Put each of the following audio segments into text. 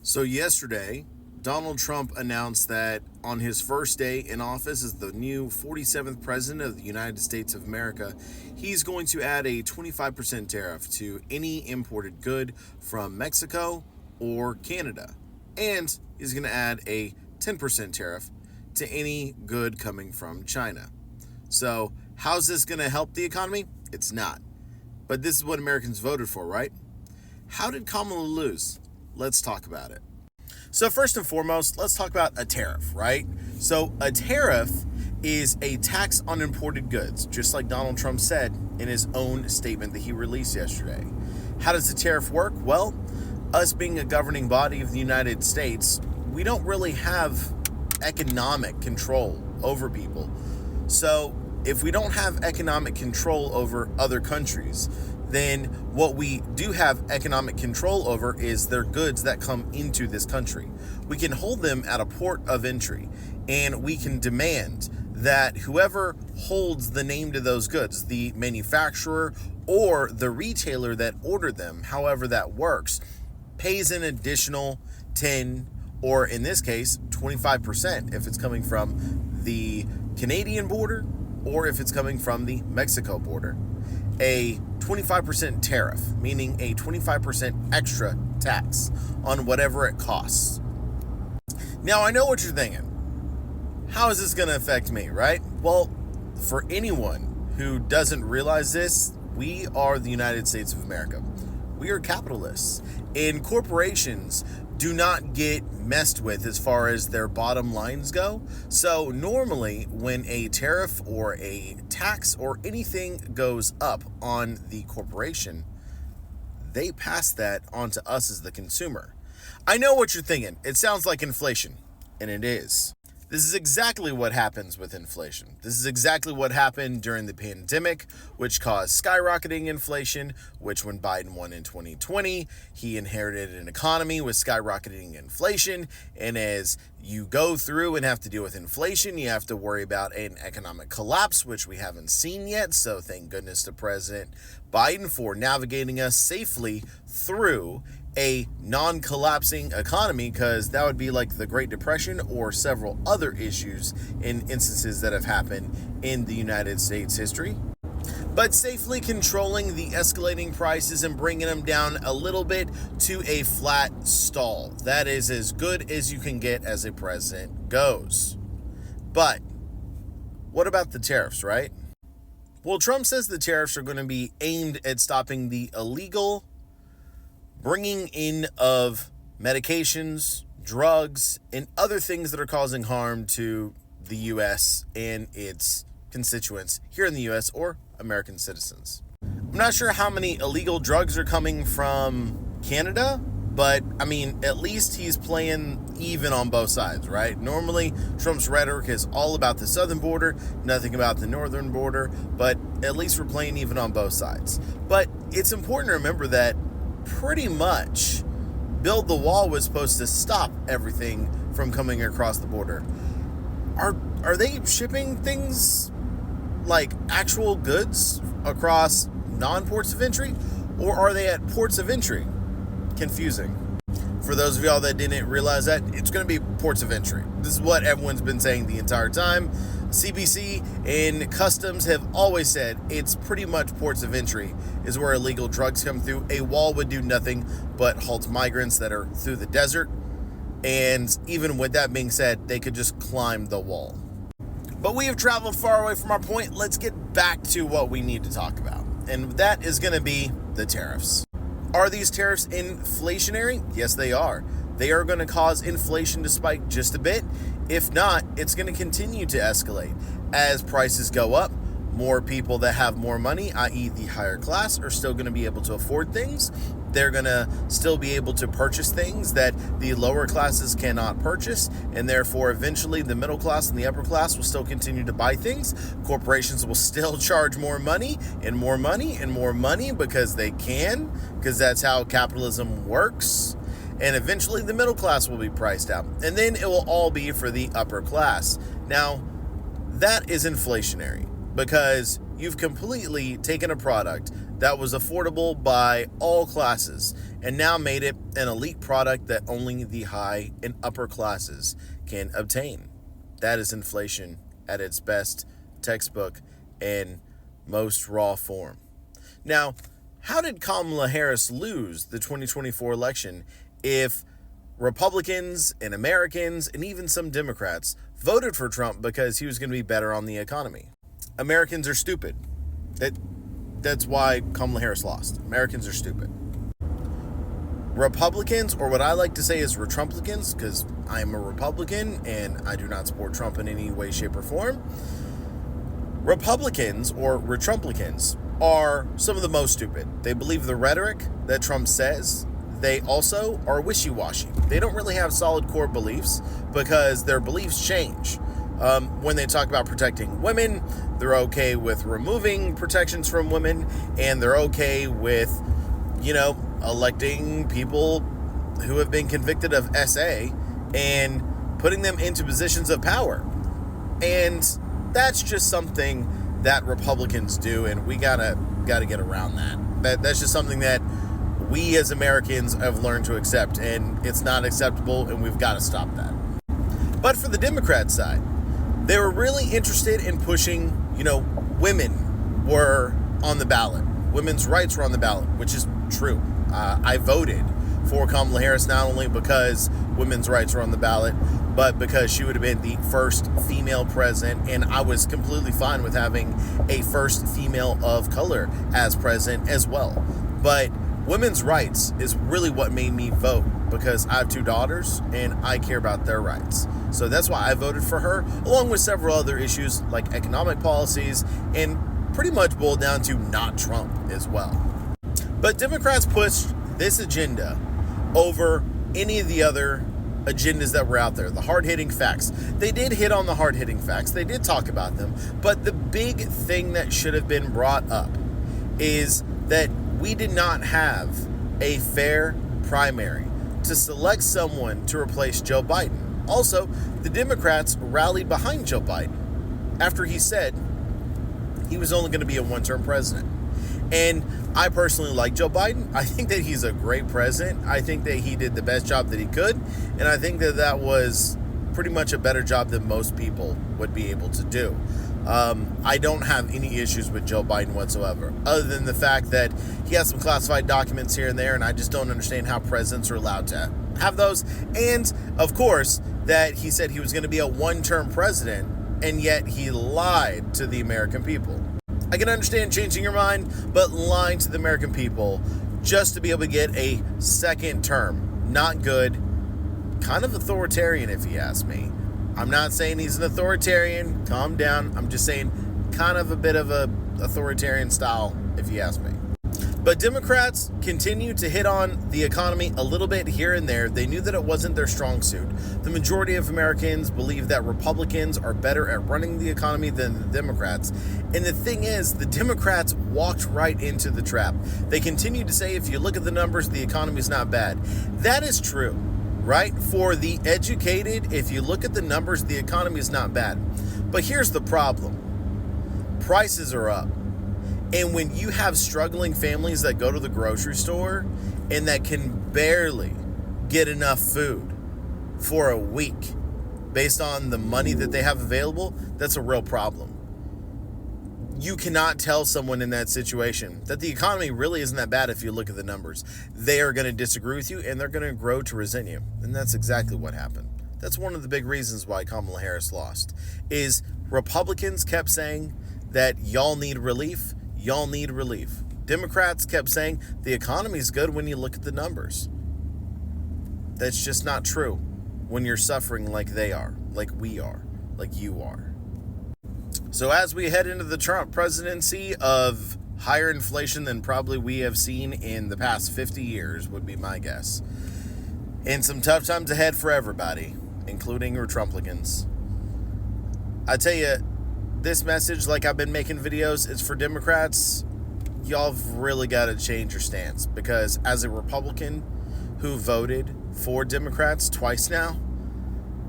So yesterday, Donald Trump announced that on his first day in office as the new 47th president of the United States of America, he's going to add a 25% tariff to any imported good from Mexico or Canada. And he's going to add a 10% tariff to any good coming from China. So, how's this going to help the economy? It's not. But this is what Americans voted for, right? How did Kamala lose? Let's talk about it. So first and foremost, let's talk about a tariff, right? So a tariff is a tax on imported goods, just like Donald Trump said in his own statement that he released yesterday. How does the tariff work? Well, us being a governing body of the United States, we don't really have economic control over people. So if we don't have economic control over other countries, then what we do have economic control over is their goods that come into this country. We can hold them at a port of entry, and we can demand that whoever holds the name to those goods, the manufacturer or the retailer that ordered them, however that works, pays an additional 10, or in this case, 25% if it's coming from the Canadian border or if it's coming from the Mexico border. A 25% tariff, meaning a 25% extra tax on whatever it costs. Now, I know what you're thinking. How is this going to affect me, right? Well, for anyone who doesn't realize this, we are the United States of America. We are capitalists, and corporations do not get messed with as far as their bottom lines go. So normally when a tariff or a tax or anything goes up on the corporation, they pass that on to us as the consumer. I know what you're thinking. It sounds like inflation, and it is. This is exactly what happens with inflation. This is exactly what happened during the pandemic, which caused skyrocketing inflation, which when Biden won in 2020, he inherited an economy with skyrocketing inflation. And as you go through and have to deal with inflation, you have to worry about an economic collapse, which we haven't seen yet. So thank goodness to President Biden for navigating us safely through a non-collapsing economy, because that would be like the Great Depression or several other issues in instances that have happened in the United States history. But safely controlling the escalating prices and bringing them down a little bit to a flat stall. That is as good as you can get as a president goes. But what about the tariffs, right? Well, Trump says the tariffs are going to be aimed at stopping the illegal bringing in of medications, drugs, and other things that are causing harm to the U.S. and its constituents here in the U.S. or American citizens. I'm not sure how many illegal drugs are coming from Canada, but I mean, at least he's playing even on both sides, right? Normally, Trump's rhetoric is all about the southern border, nothing about the northern border, but at least we're playing even on both sides. But it's important to remember that pretty much Build the Wall was supposed to stop everything from coming across the border. Are they shipping things like actual goods across non-ports of entry, or are they at ports of entry? Confusing. For those of y'all that didn't realize that, it's going to be ports of entry. This is what everyone's been saying the entire time. CBC and Customs have always said it's pretty much ports of entry is where illegal drugs come through. A wall would do nothing but halt migrants that are through the desert. And even with that being said, they could just climb the wall. But we have traveled far away from our point. Let's get back to what we need to talk about. And that is going to be the tariffs. Are these tariffs inflationary? Yes, they are. They are going to cause inflation to spike just a bit. If not, it's going to continue to escalate. As prices go up, more people that have more money, i.e. the higher class, are still going to be able to afford things. They're going to still be able to purchase things that the lower classes cannot purchase, and therefore eventually the middle class and the upper class will still continue to buy things. Corporations will still charge more money and more money and more money because they can, because that's how capitalism works. And eventually the middle class will be priced out, and then it will all be for the upper class. Now, that is inflationary because you've completely taken a product that was affordable by all classes and now made it an elite product that only the high and upper classes can obtain. That is inflation at its best, textbook, and most raw form. Now, how did Kamala Harris lose the 2024 election if Republicans and Americans and even some Democrats voted for Trump because he was going to be better on the economy? Americans are stupid. That's why Kamala Harris lost. Americans are stupid. Republicans, or what I like to say is Retrumplicans, because I am a Republican and I do not support Trump in any way, shape, or form. Republicans, or Retrumplicans, are some of the most stupid. They believe the rhetoric that Trump says. They also are wishy-washy. They don't really have solid core beliefs because their beliefs change. When they talk about protecting women, they're okay with removing protections from women, and they're okay with, electing people who have been convicted of SA and putting them into positions of power. And that's just something that Republicans do, and we gotta get around that. That's just something that we as Americans have learned to accept, and it's not acceptable, and we've got to stop that. But for the Democrat side, they were really interested in pushing, women were on the ballot. Women's rights were on the ballot, which is true. I voted for Kamala Harris not only because women's rights were on the ballot, but because she would have been the first female president, and I was completely fine with having a first female of color as president as well. But women's rights is really what made me vote, because I have 2 daughters and I care about their rights. So that's why I voted for her, along with several other issues like economic policies, and pretty much boiled down to not Trump as well. But Democrats pushed this agenda over any of the other agendas that were out there, the hard-hitting facts. They did hit on the hard-hitting facts. They did talk about them. But the big thing that should have been brought up is that we did not have a fair primary to select someone to replace Joe Biden. Also, the Democrats rallied behind Joe Biden after he said he was only going to be a one-term president. And I personally like Joe Biden. I think that he's a great president. I think that he did the best job that he could. And I think that that was pretty much a better job than most people would be able to do. I don't have any issues with Joe Biden whatsoever, other than the fact that he has some classified documents here and there, and I just don't understand how presidents are allowed to have those. And, of course, that he said he was going to be a one-term president, and yet he lied to the American people. I can understand changing your mind, but lying to the American people just to be able to get a second term, not good. Kind of authoritarian, if you ask me. I'm not saying he's an authoritarian. Calm down. I'm just saying kind of a bit of a authoritarian style, if you ask me. But Democrats continue to hit on the economy a little bit here and there. They knew that it wasn't their strong suit. The majority of Americans believe that Republicans are better at running the economy than the Democrats. And the thing is, the Democrats walked right into the trap. They continue to say, if you look at the numbers, the economy's not bad. That is true, right? For the educated, if you look at the numbers, the economy is not bad. But here's the problem. Prices are up. And when you have struggling families that go to the grocery store and that can barely get enough food for a week based on the money that they have available, that's a real problem. You cannot tell someone in that situation that the economy really isn't that bad if you look at the numbers. They are going to disagree with you, and they're going to grow to resent you. And that's exactly what happened. That's one of the big reasons why Kamala Harris lost, is Republicans kept saying that y'all need relief. Y'all need relief. Democrats kept saying the economy's good when you look at the numbers. That's just not true when you're suffering like they are, like we are, like you are. So as we head into the Trump presidency of higher inflation than probably we have seen in the past 50 years, would be my guess. And some tough times ahead for everybody, including Retrumplicans. I tell you, this message, like I've been making videos, is for Democrats. Y'all have really got to change your stance, because as a Republican who voted for Democrats twice now,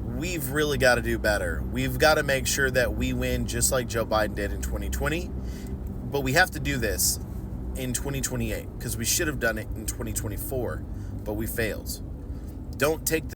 we've really got to do better. We've got to make sure that we win just like Joe Biden did in 2020. But we have to do this in 2028 because we should have done it in 2024, but we failed. Don't take